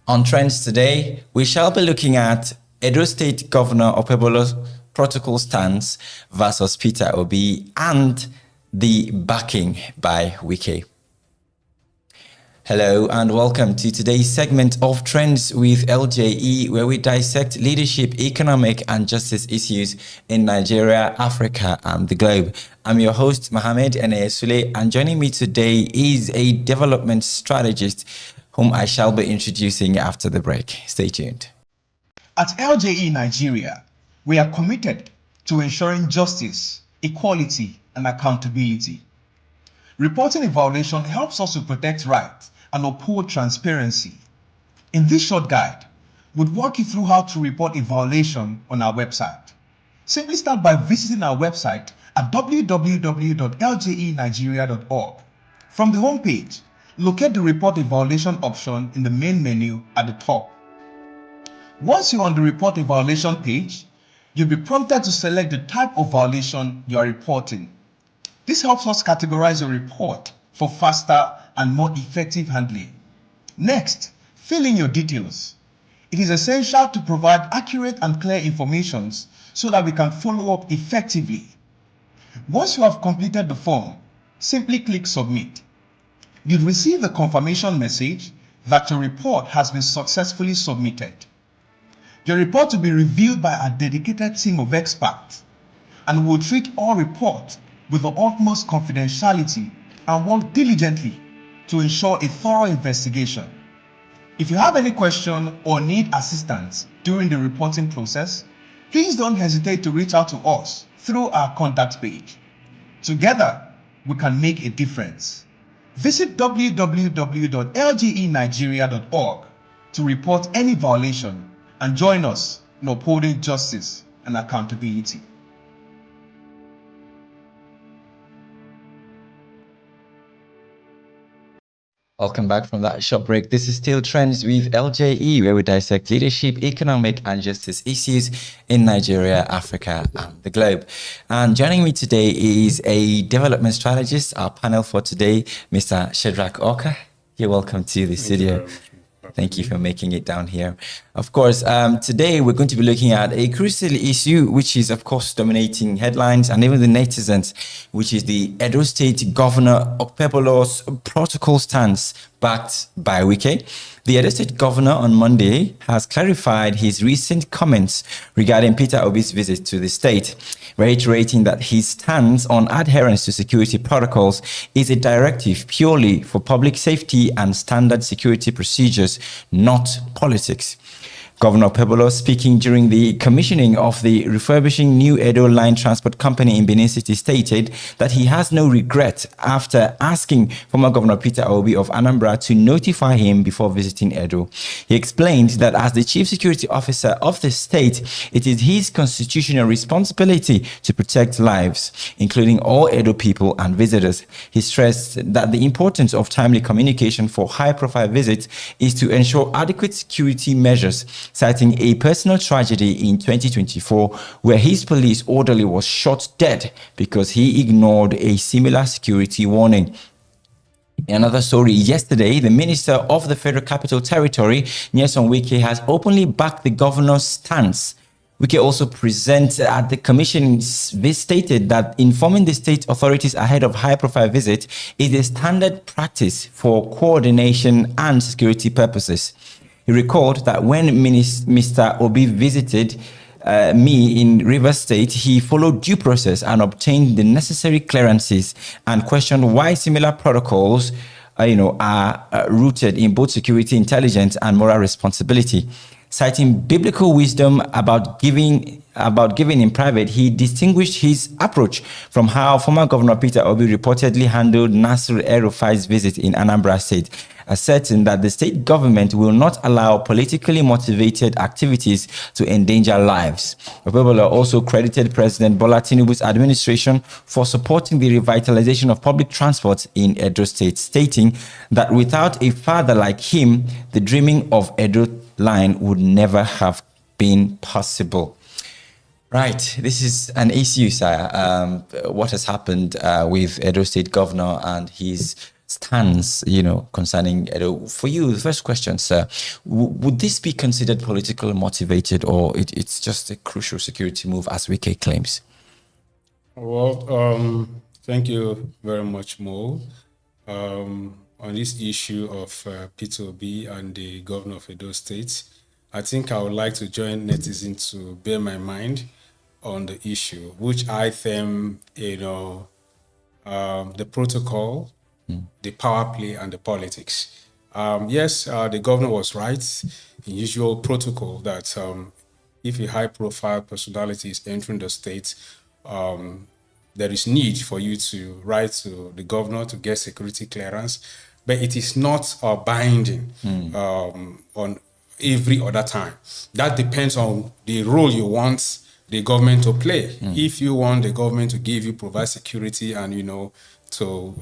On Trendz today, we shall be looking at Edo State Governor Okpebholo's protocol stance versus Peter Obi and the backing by Wike. Hello and welcome to today's segment of Trendz with LJE, where we dissect leadership, economic and justice issues in Nigeria, Africa and the globe. I'm your host, Mohammed Sule, and joining me today is a development strategist whom I shall be introducing after the break. Stay tuned. At LJE Nigeria, we are committed to ensuring justice, equality, and accountability. Reporting a violation helps us to protect rights and uphold transparency. In this short guide, we'll walk you through how to report a violation on our website. Simply start by visiting our website at www.ljenigeria.org. From the home page, locate the Report a Violation option in the main menu at the top. Once you're on the Report a Violation page, you'll be prompted to select the type of violation you are reporting. This helps us categorize your report for faster and more effective handling. Next, fill in your details. It is essential to provide accurate and clear information so that we can follow up effectively. Once you have completed the form, simply click Submit. You'll receive a confirmation message that your report has been successfully submitted. Your report will be reviewed by a dedicated team of experts and will treat all reports with the utmost confidentiality and work diligently to ensure a thorough investigation. If you have any question or need assistance during the reporting process, please don't hesitate to reach out to us through our contact page. Together, we can make a difference. Visit www.ljenigeria.org to report any violation and join us in upholding justice and accountability. Welcome back from that short break. This is still Trendz with LJE, where we dissect leadership, economic and justice issues in Nigeria, Africa and the globe. And joining me today is a development strategist. Our panel for today, Mr. Shadrach Oka. You're welcome to the studio. Thank you for making it down here. Of course, today we're going to be looking at a crucial issue, which is, of course, dominating headlines and even the netizens, which is the Edo State Governor Okpebholo's protocol stance backed by Wike. The Edo State Governor on Monday has clarified his recent comments regarding Peter Obi's visit to the state, reiterating that his stance on adherence to security protocols is a directive purely for public safety and standard security procedures, not politics. Governor Okpebholo, speaking during the commissioning of the refurbishing new Edo Line Transport Company in Benin City, stated that he has no regret after asking former Governor Peter Obi of Anambra to notify him before visiting Edo. He explained that as the Chief Security Officer of the state, it is his constitutional responsibility to protect lives, including all Edo people and visitors. He stressed that the importance of timely communication for high-profile visits is to ensure adequate security measures, citing a personal tragedy in 2024 where his police orderly was shot dead because he ignored a similar security warning. In another story, yesterday, the Minister of the Federal Capital Territory, Nyesom Wike, has openly backed the governor's stance. Wike also present at the commission stated that informing the state authorities ahead of high-profile visit is a standard practice for coordination and security purposes. He recalled that when Mr. Obi visited me in Rivers State, he followed due process and obtained the necessary clearances and questioned why similar protocols are rooted in both security, intelligence, and moral responsibility. Citing biblical wisdom about giving in private, he distinguished his approach from how former Governor Peter Obi reportedly handled Nasir El-Rufai's visit in Anambra State, asserting that the state government will not allow politically motivated activities to endanger lives. Okpebholo also credited President Bola Tinubu's administration for supporting the revitalization of public transport in Edo State, stating that without a father like him, the dreaming of Edo Line would never have been possible. Right, this is an issue, sir. What has happened with Edo State Governor and his stance, concerning Edo. For you, the first question, sir, would this be considered politically motivated, or it's just a crucial security move, as Wike claims? Well, thank you very much, Mo. On this issue of P2B and the governor of Edo State, I think I would like to join netizens to bear my mind on the issue, which I think, the protocol, the power play, and the politics. Yes, the governor was right in usual protocol that if a high-profile personality is entering the state, there is need for you to write to the governor to get security clearance, but it is not binding on every other time. That depends on the role you want the government to play. If you want the government to give you, provide security and, to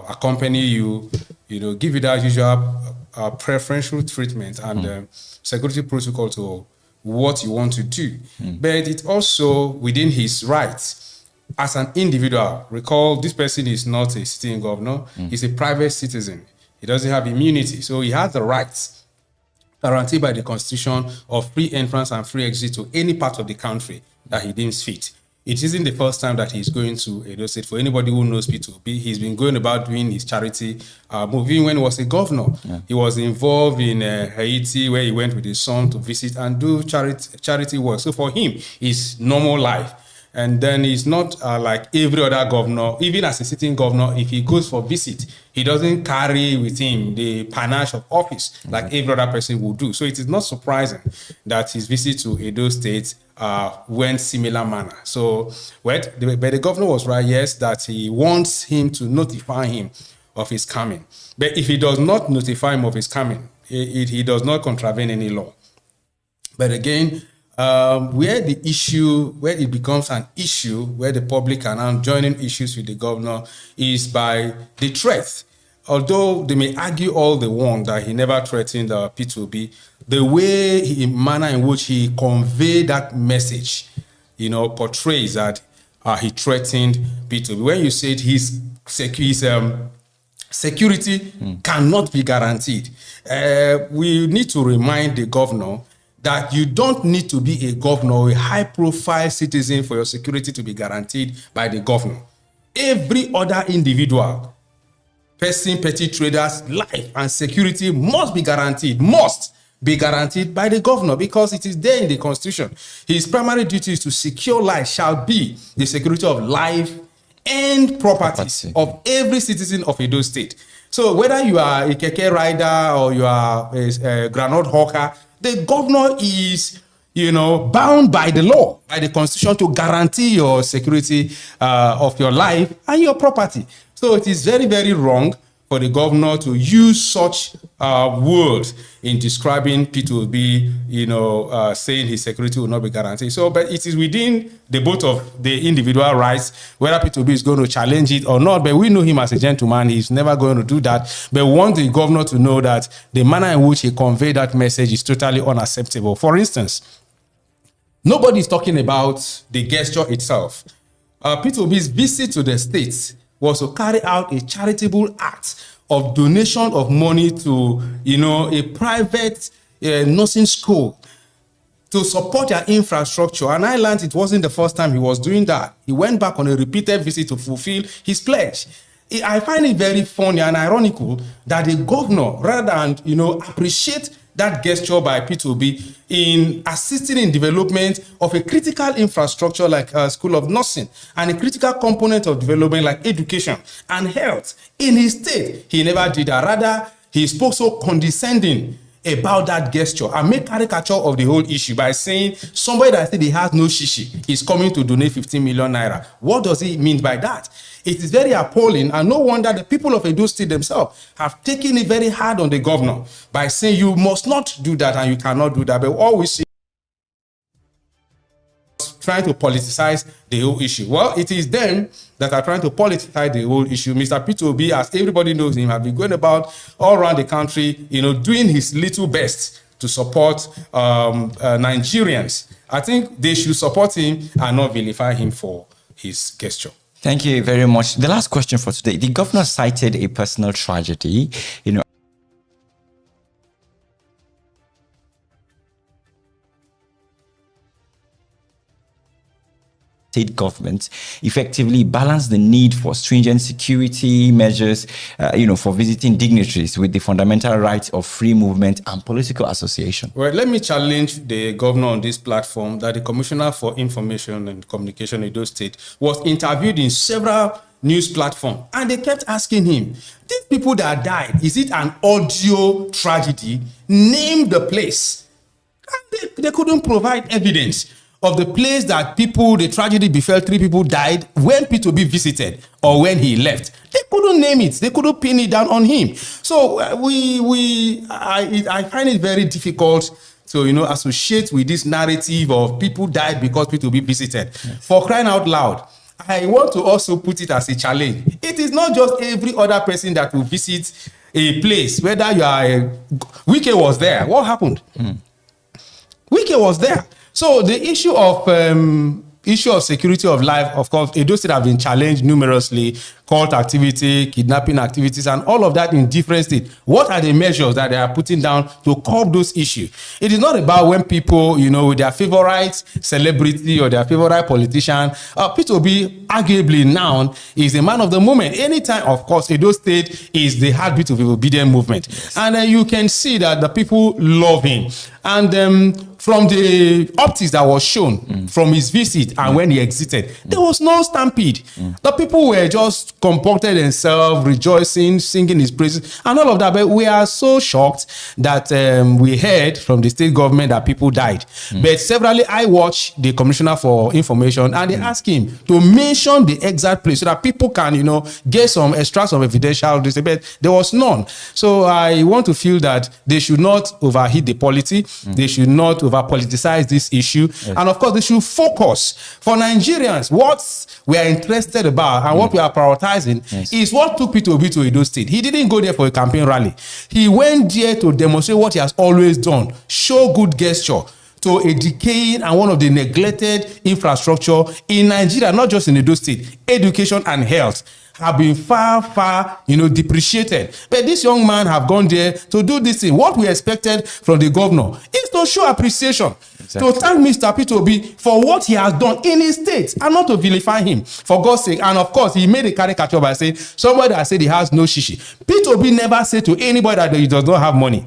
accompany you, give you that usual preferential treatment and security protocol to what you want to do. But it's also within his rights as an individual. Recall, this person is not a sitting governor, he's a private citizen. He doesn't have immunity, so he has the rights guaranteed by the Constitution of free entrance and free exit to any part of the country that he deems fit. It isn't the first time that he's going to Edo State. For anybody who knows P2B, he's been going about doing his charity move. Even when he was a governor, he was involved in Haiti, where he went with his son to visit and do charity work. So for him, it's normal life. And then he's not like every other governor. Even as a sitting governor, if he goes for visit, he doesn't carry with him the panache of office like every other person would do. So it is not surprising that his visit to Edo State went similar manner. So, but the governor was right, yes, that he wants him to notify him of his coming. But if he does not notify him of his coming, he does not contravene any law. But again, where it becomes an issue, where the public are now joining issues with the governor, is by the threat. Although they may argue all they want that he never threatened P2B, the manner in which he conveyed that message, portrays that he threatened P2B. When you said his security cannot be guaranteed, we need to remind the governor that you don't need to be a governor or a high-profile citizen for your security to be guaranteed by the governor. Every other individual, person, petty traders, life and security must be guaranteed by the governor, because it is there in the Constitution. His primary duty is to secure life shall be the security of life and properties of every citizen of Edo State. So whether you are a keke rider or you are a groundnut hawker, the governor is, bound by the law, by the Constitution, to guarantee your security of your life and your property. So it is very, very wrong for the governor to use such words in describing P2B, saying his security will not be guaranteed. So, but it is within the both of the individual rights, whether P2B is going to challenge it or not. But we know him as a gentleman. He's never going to do that. But we want the governor to know that the manner in which he conveyed that message is totally unacceptable. For instance, nobody is talking about the gesture itself. P2B's visit to the States was to carry out a charitable act of donation of money to, a private nursing school to support their infrastructure. And I learned it wasn't the first time he was doing that. He went back on a repeated visit to fulfill his pledge. I find it very funny and ironical that the governor, rather than, appreciate that gesture by P2B in assisting in development of a critical infrastructure like a school of nursing and a critical component of development like education and health in his state, he never did that. Rather, he spoke so condescending about that gesture and made caricature of the whole issue by saying somebody that said he has no shishi is coming to donate 15 million naira. What does he mean by that? It is very appalling, and no wonder the people of Edo State themselves have taken it very hard on the governor by saying you must not do that and you cannot do that. But all we see is trying to politicize the whole issue. Well, it is them that are trying to politicize the whole issue. Mr. P2B, as everybody knows him, has been going about all around the country, doing his little best to support Nigerians. I think they should support him and not vilify him for his gesture. Thank you very much. The last question for today. The governor cited a personal tragedy, state government effectively balance the need for stringent security measures, for visiting dignitaries with the fundamental rights of free movement and political association. Well, let me challenge the governor on this platform that the Commissioner for Information and Communication in Edo State was interviewed in several news platforms, and they kept asking him, these people that died, is it an audio tragedy? Name the place. And they couldn't provide evidence of the place that the tragedy befell, 3 people died when P2B visited or when he left. They couldn't name it. They couldn't pin it down on him. So I find it very difficult to associate with this narrative of people died because P2B visited. Yes. For crying out loud, I want to also put it as a challenge. It is not just every other person that will visit a place, whether you are Wike was there. What happened? Wike was there. So the issue of security of life, of course, Edo State have been challenged numerously, cult activity, kidnapping activities, and all of that in different states. What are the measures that they are putting down to curb those issues? It is not about when people, with their favorite celebrity or their favorite politician, P2B arguably now is a man of the moment. Anytime, of course, Edo State is the heartbeat of the obedient movement. Yes. And you can see that the people love him. And from the optics that was shown from his visit and when he exited, there was no stampede. The people were just comported themselves, rejoicing, singing his praises, and all of that. But we are so shocked that we heard from the state government that people died. But severally, I watched the Commissioner for Information, and they asked him to mention the exact place so that people can, get some extracts of evidential. But there was none. So I want to feel that they should not overheat the polity. They should not over-politicize this issue. Yes. And of course, they should focus. For Nigerians, what we are interested about and what we are prioritizing is what took P2B to Edo State. He didn't go there for a campaign rally. He went there to demonstrate what he has always done, show good gesture to a decaying and one of the neglected infrastructure in Nigeria, not just in Edo State. Education and health have been far, depreciated. But this young man have gone there to do this thing. What we expected from the governor is to show appreciation, to thank Mr. P2B for what he has done in his state, and not to vilify him, for God's sake. And of course, he made a caricature by saying, somebody that said he has no shishi. P2B never said to anybody that he does not have money.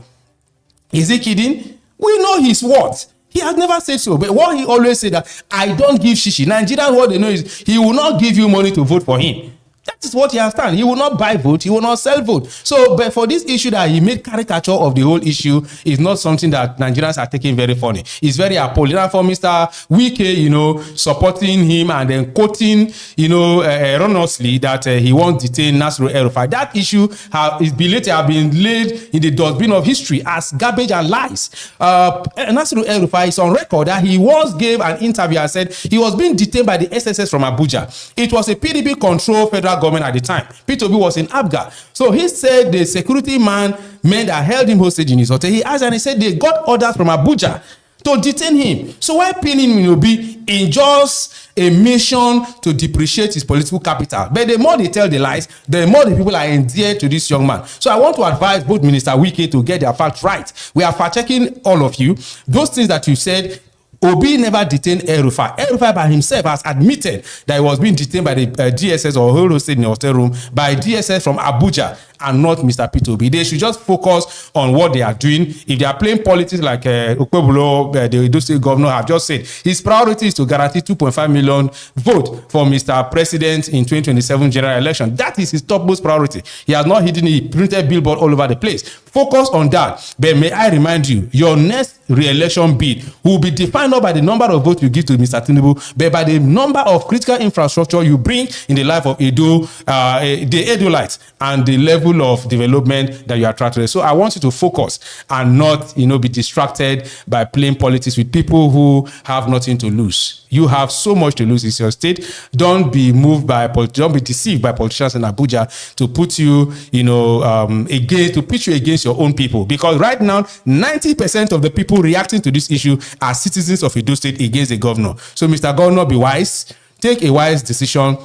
Is he kidding? We know his words. He has never said so. But what he always said that, I don't give shishi. Nigerians, what they know is, he will not give you money to vote for him. That is what he has done. He will not buy vote. He will not sell vote. So, but for this issue that he made caricature of the whole issue is not something that Nigerians are taking very funny. It's very appalling. And for Mr. Wike, supporting him and then quoting, erroneously that he won't detain Nasiru El-Rufai. That issue is belated, have been laid in the dustbin of history as garbage and lies. Nasiru El-Rufai is on record that he once gave an interview and said he was being detained by the SSS from Abuja. It was a PDP-controlled federal government at the time. P2B was in Abga. So he said the security men that held him hostage in his hotel, he asked and he said they got orders from Abuja to detain him. So why pinning him will be in just a mission to depreciate his political capital? But the more they tell the lies, the more the people are endeared to this young man. So I want to advise both Minister Wike to get their facts right. We are fact-checking all of you. Those things that you said, Obi never detained El-Rufai. El-Rufai by himself has admitted that he was being detained by the DSS or hosted in the hotel room by DSS from Abuja and not Mr. P2B. They should just focus on what they are doing. If they are playing politics like Okpebholo, the Edo State Governor, have just said, his priority is to guarantee 2.5 million vote for Mr. President in 2027 general election. That is his topmost priority. He has not hidden it. He printed billboard all over the place. Focus on that. But may I remind you, your next re-election bid will be defined not by the number of votes you give to Mr. Tinubu, but by the number of critical infrastructure you bring in the life of Edo, the Edo-lites, and the level of development that you are trying to do. So I want you to focus and not, be distracted by playing politics with people who have nothing to lose. You have so much to lose. It's your state. Don't be moved by, don't be deceived by politicians in Abuja to put you, to pitch you against your own people. Because right now, 90% of the people reacting to this issue are citizens of Edo State against the governor. So, Mr. Governor, be wise. Take a wise decision.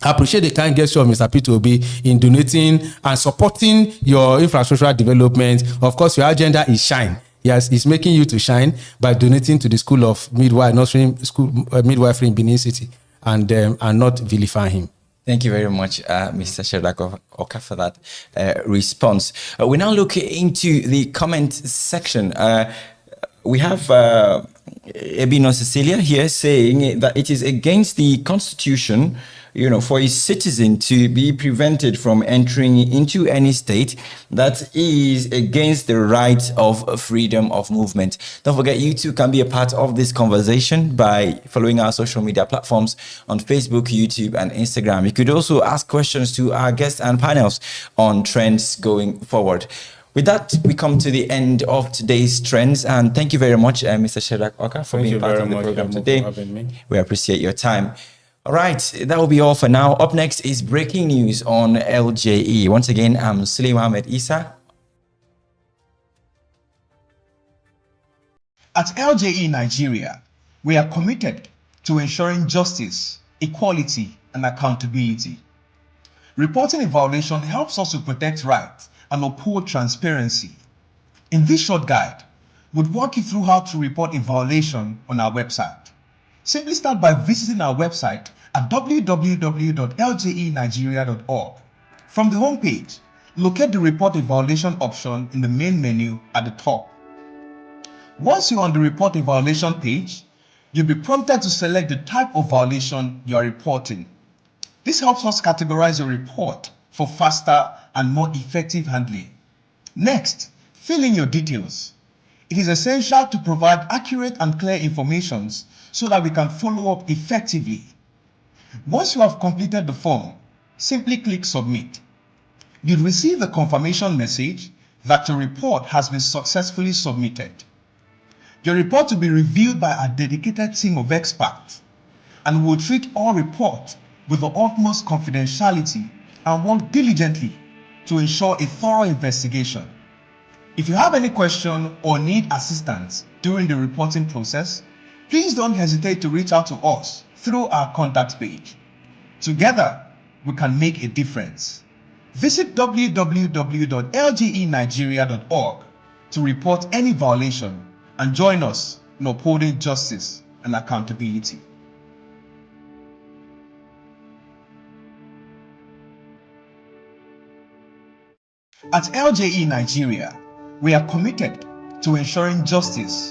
I appreciate the kind gesture of Mr. Peter Obi in donating and supporting your infrastructural development. Of course, your agenda is shine. Yes, it's making you to shine by donating to the School of Midwifery in Benin City and not vilify him. Thank you very much, Mr. Shedrack Oka, for that response. We now look into the comment section. We have Ebino Cecilia here saying that it is against the Constitution, for a citizen to be prevented from entering into any state that is against the right of freedom of movement. Don't forget, you too can be a part of this conversation by following our social media platforms on Facebook, YouTube, and Instagram. You could also ask questions to our guests and panels on Trendz going forward. With that, we come to the end of today's Trendz, and thank you very much, Mr. Shedrack Oka, for being part of the program today. We appreciate your time. All right, that will be all for now. Up next is breaking news on LJE. Once again, I'm Suley Mohammed Isa. At LJE Nigeria, we are committed to ensuring justice, equality, and accountability. Reporting a violation helps us to protect rights and uphold transparency. In this short guide, we'll walk you through how to report a violation on our website. Simply start by visiting our website at www.ljenigeria.org. From the home page, locate the Report a Violation option in the main menu at the top. Once you're on the Report a Violation page, you'll be prompted to select the type of violation you are reporting. This helps us categorize your report for faster and more effective handling. Next, fill in your details. It is essential to provide accurate and clear information so that we can follow up effectively. Once you have completed the form, simply click Submit. You'll receive a confirmation message that your report has been successfully submitted. Your report will be reviewed by a dedicated team of experts, and will treat all reports with the utmost confidentiality and work diligently to ensure a thorough investigation. If you have any question or need assistance during the reporting process, please don't hesitate to reach out to us through our contact page. Together, we can make a difference. Visit www.ljenigeria.org to report any violation and join us in upholding justice and accountability. At LJE Nigeria, we are committed to ensuring justice,